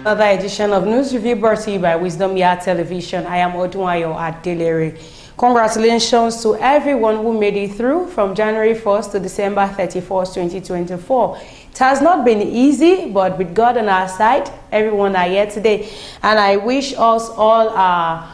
Another edition of News Review brought to you by Wisdom Yard Television. I am Odunayo Adelere. Congratulations to everyone who made it through from January 1st to December 31st, 2024. It has not been easy, but with God on our side, everyone are here today. And I wish us all a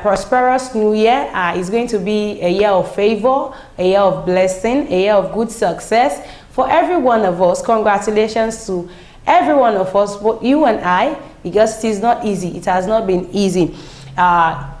prosperous new year. It's going to be a year of favor, a year of blessing, a year of good success for every one of us. Congratulations to every one of us, both you and I, because it is not easy. It has not been easy.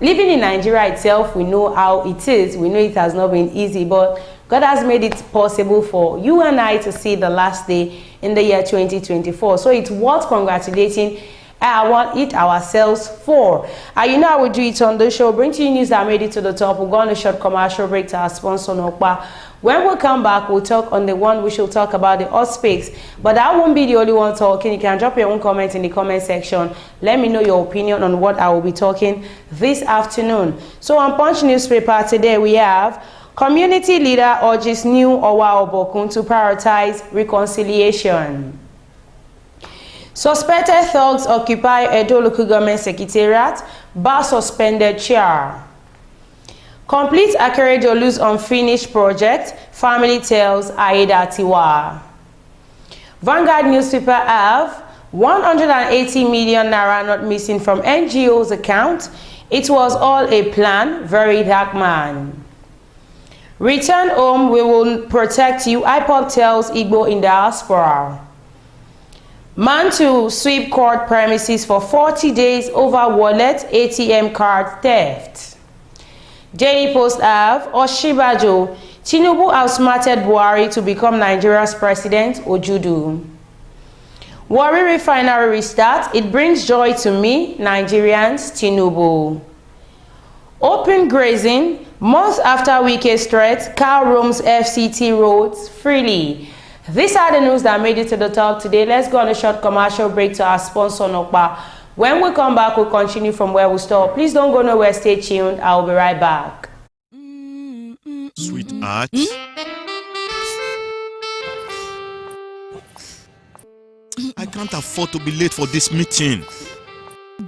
Living in Nigeria itself, we know how it is. We know it has not been easy, but God has made it possible for you and I to see the last day in the year 2024. So it's worth congratulating ourselves for. You know how we do it on the show. Bring to you news that made it to the top. We'll go on a short commercial break to our sponsor, Nokpa. When we come back, we'll talk on the one we should talk about, the hot speaks. But I won't be the only one talking. You can drop your own comment in the comment section. Let me know your opinion on what I will be talking this afternoon. So on Punch newspaper today, we have community leader urges new Owa Obokun to prioritize reconciliation. Suspected thugs occupy Edo Local Government Secretariat, bar suspended chair. Complete Akeredolu's unfinished project, family tells Aida Tiwa. Vanguard newspaper have 180 million naira not missing from NGO's account. It was all a plan, very dark man. Return home, we will protect you, Ipob tells Igbo in Diaspora. Man to sweep court premises for 40 days over wallet, ATM card theft. Daily Post have Oshibajo, Tinubu outsmarted Buhari to become Nigeria's president, Ojudu. Warri refinery restart, it brings joy to me, Nigerians, Tinubu. Open grazing, months after Wike's threat, cow roams FCT roads freely. These are the news that made it to the top today. Let's go on a short commercial break to our sponsor, Nokpa. When we come back, we'll continue from where we stop. Please don't go nowhere. Stay tuned. I'll be right back. Sweetheart. I can't afford to be late for this meeting.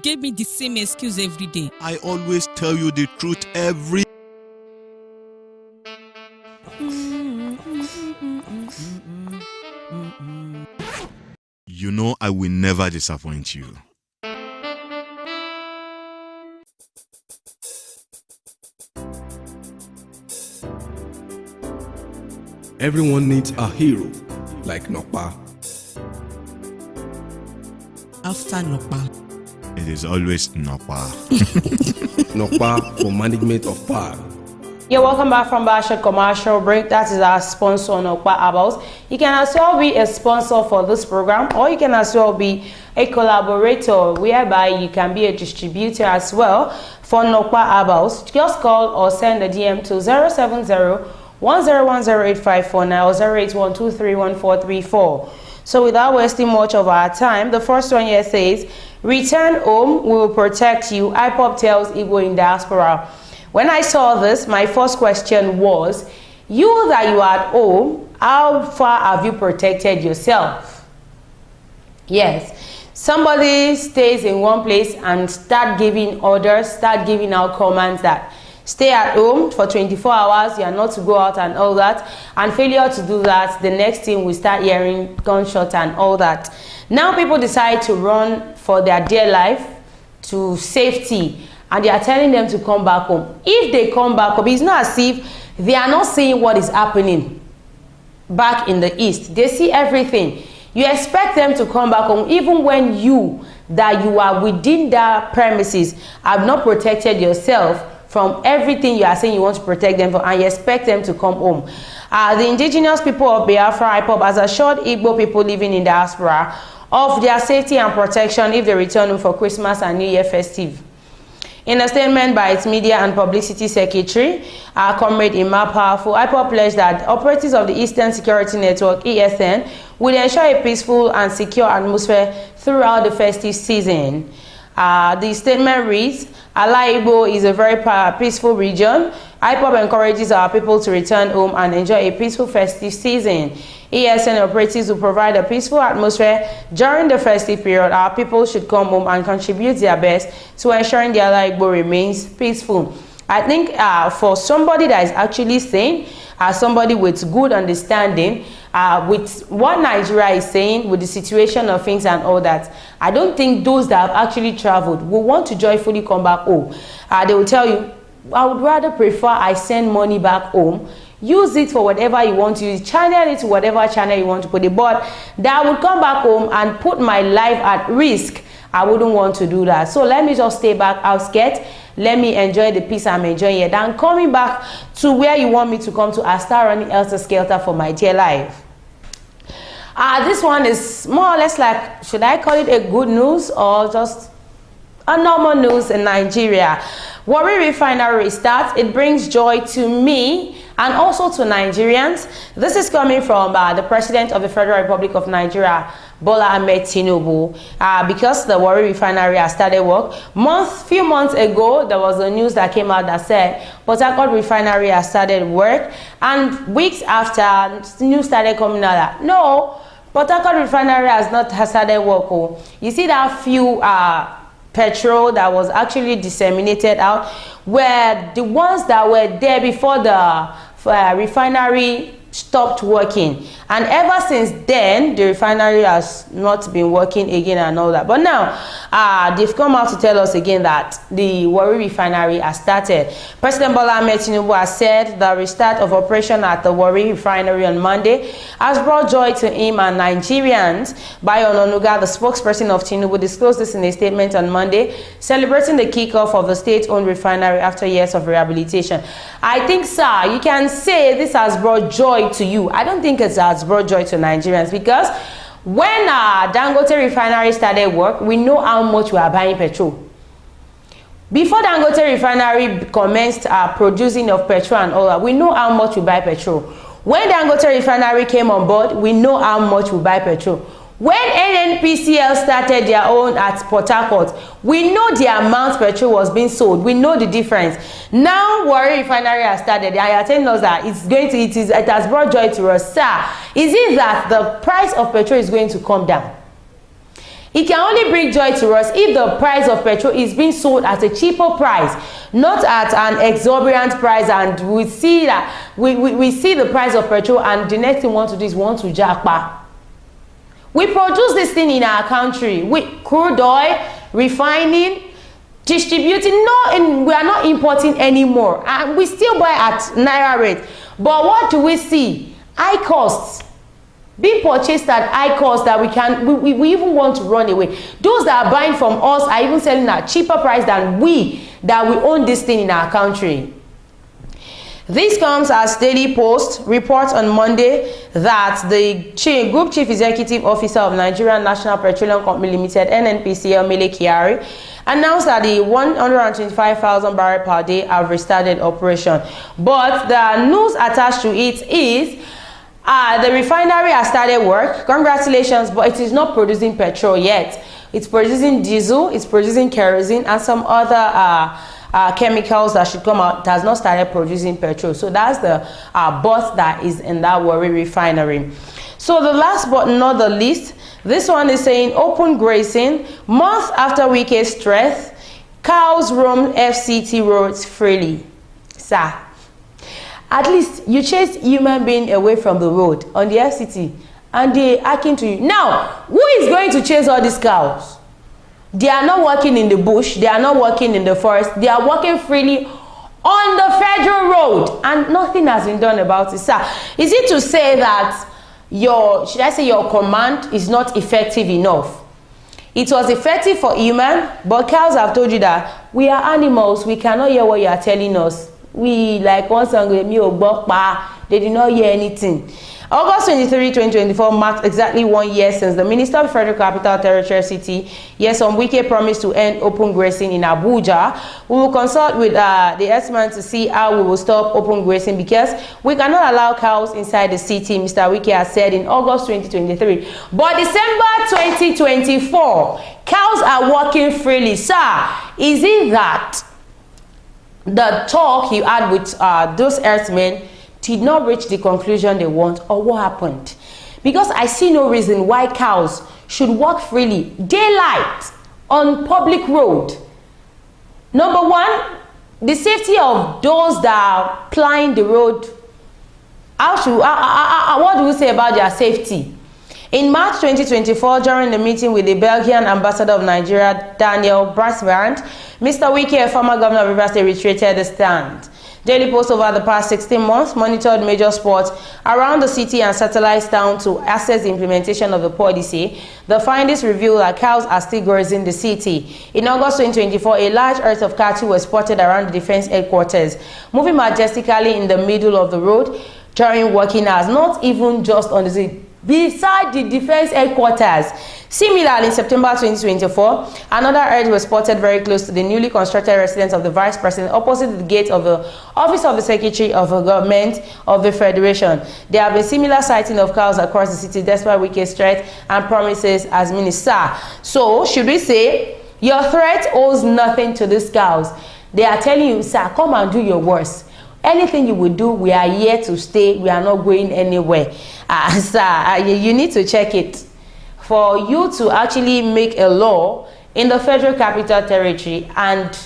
Give me the same excuse every day. I always tell you the truth every... You know I will never disappoint you. Everyone needs a hero like Nokpa. After Nokpa, it is always Nokpa. Nokpa for management of power. You're welcome back from our short commercial break. That is our sponsor, Nokpa Abals. You can as well be a sponsor for this program, or you can as well be a collaborator, whereby you can be a distributor as well for Nokpa Abals. Just call or send a DM to 070-1010-854 or 081231434. So without wasting much of our time, the first one here says, return home, we will protect you, Ipob tells Igbo in Diaspora. When I saw this, my first question was, you that you are at home, how far have you protected yourself? Yes, somebody stays in one place and start giving orders, start giving out commands that stay at home for 24 hours, you are not to go out and all that, and failure to do that, the next thing we start hearing gunshots and all that. Now people decide to run for their dear life to safety, and they are telling them to come back home. If they come back home, it's not as if they are not seeing what is happening back in the east. They see everything. You expect them to come back home, even when you are within their premises have not protected yourself from everything you are saying you want to protect them from, and you expect them to come home. The indigenous people of Biafra, Ipob, has assured Igbo people living in diaspora of their safety and protection if they return home for Christmas and New Year festive. In a statement by its media and publicity secretary, our comrade Imma Powerful, Ipob pledged that operatives of the Eastern Security Network, ESN, will ensure a peaceful and secure atmosphere throughout the festive season. The statement reads, Igbo is a very peaceful region. Ipob encourages our people to return home and enjoy a peaceful festive season. ESN operatives will provide a peaceful atmosphere during the festive period. Our people should come home and contribute their best to ensuring the Igbo remains peaceful. I think for somebody that is actually saying, somebody with good understanding, with what Nigeria is saying, with the situation of things and all that, I don't think those that have actually traveled will want to joyfully come back home. They will tell you, I would rather prefer I send money back home, use it for whatever you want to use, channel it to whatever channel you want to put it, but that I would come back home and put my life at risk. I wouldn't want to do that. So let me just stay back outskirts. Let me enjoy the peace I'm enjoying here. Then coming back to where you want me to come to, I start running helter-skelter for my dear life. This one is more or less like, should I call it a good news or just a normal news in Nigeria? Warri Refinery restarts. It brings joy to me and also to Nigerians. This is coming from the President of the Federal Republic of Nigeria, Bola Ahmed Tinubu, because the Warri Refinery has started work. Few months ago, there was a news that came out that said Port Harcourt Refinery has started work, and weeks after, the news started coming out that no, Port Harcourt Refinery has started work. Oh. You see that few petrol that was actually disseminated out were the ones that were there before the refinery stopped working, and ever since then the refinery has not been working again and all that. But now they've come out to tell us again that the Warri Refinery has started. President Bola Ahmed Tinubu has said the restart of operation at the Warri Refinery on Monday has brought joy to him and Nigerians. Bayo Ononuga, the spokesperson of Tinubu, disclosed this in a statement on Monday, celebrating the kickoff of the state-owned refinery after years of rehabilitation. I think, sir, you can say this has brought joy to you. I don't think it has brought joy to Nigerians, because when Dangote Refinery started work, we know how much we are buying petrol. Before Dangote Refinery commenced producing of petrol and all that, we know how much we buy petrol. When Dangote Refinery came on board, we know how much we buy petrol. When NNPCL started their own at Port Harcourt, we know the amount petrol was being sold. We know the difference. Now Warri Refinery has started. They are telling us that it has brought joy to us. Sir, is it that the price of petrol is going to come down? It can only bring joy to us if the price of petrol is being sold at a cheaper price, not at an exorbitant price. And we see that we see the price of petrol, and the next thing we want to do is want to jackpot. We produce this thing in our country with crude oil, refining, distributing. We are not importing anymore, and we still buy at Naira rate. But what do we see? High costs being purchased at high cost that we even want to run away. Those that are buying from us are even selling at cheaper price than we own this thing in our country. This comes as Daily Post reports on Monday that the Group Chief Executive Officer of Nigerian National Petroleum Company Limited, NNPCL, Mele Kyari, announced that the 125,000 barrel per day have restarted operation. But the news attached to it is the refinery has started work. Congratulations, but it is not producing petrol yet. It's producing diesel, it's producing kerosene, and some other chemicals that should come out. It has not started producing petrol. So that's the but that is in that Warri Refinery. So the last but not the least, this one is saying open grazing. Month after weekend stress, cows roam FCT roads freely. Sir, at least you chase human being away from the road on the FCT, and they hacking to you. Now, who is going to chase all these cows? They are not working in the bush, they are not working in the forest, they are working freely on the federal road, and nothing has been done about it. Sir, is it to say that your command is not effective enough? It was effective for human, but cows have told you that we are animals, we cannot hear what you are telling us. We, like one song, they did not hear anything. August 23, 2024 marked exactly 1 year since the Minister of Federal Capital Territory City, Nyesom Wike, promised to end open grazing in Abuja. We will consult with the herdsman to see how we will stop open grazing because we cannot allow cows inside the city, Mr. Wike has said in August 2023. But December 2024, cows are walking freely. Sir, is it that the talk you had with those herdsmen did not reach the conclusion they want, or what happened? Because I see no reason why cows should walk freely daylight on public road. Number one, the safety of those that are plying the road. What do we say about their safety? In March 2024, during the meeting with the Belgian ambassador of Nigeria, Daniel Brasbrand, Mr. Wike, former governor of Rivers State, reiterated the stand. Daily Post over the past 16 months monitored major spots around the city and satellite town to assess the implementation of the policy. The findings reveal that cows are still grazing the city. In August 2024, a large herd of cattle was spotted around the defense headquarters, moving majestically in the middle of the road during working hours, not even just on the city, beside the defense headquarters. Similarly, in September 2024, another herd was spotted very close to the newly constructed residence of the Vice President, opposite the gate of the Office of the Secretary of the Government of the Federation. There have been similar sightings of cows across the city, despite Wike's threat and promises as minister. So, should we say, your threat owes nothing to these cows? They are telling you, sir, come and do your worst. Anything you will do, we are here to stay. We are not going anywhere. Sir, you need to check it. For you to actually make a law in the Federal Capital Territory and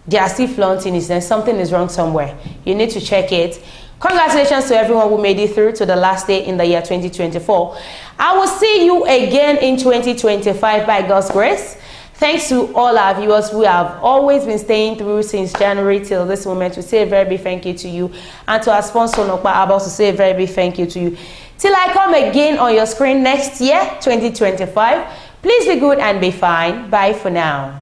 they are still flaunting it, then something is wrong somewhere. You need to check it. Congratulations to everyone who made it through to the last day in the year 2024. I will see you again in 2025 by God's grace. Thanks to all our viewers who have always been staying through since January till this moment. We say a very big thank you to you. And to our sponsor, Nokpa Abos, to say a very big thank you to you. Till I come again on your screen next year, 2025, please be good and be fine. Bye for now.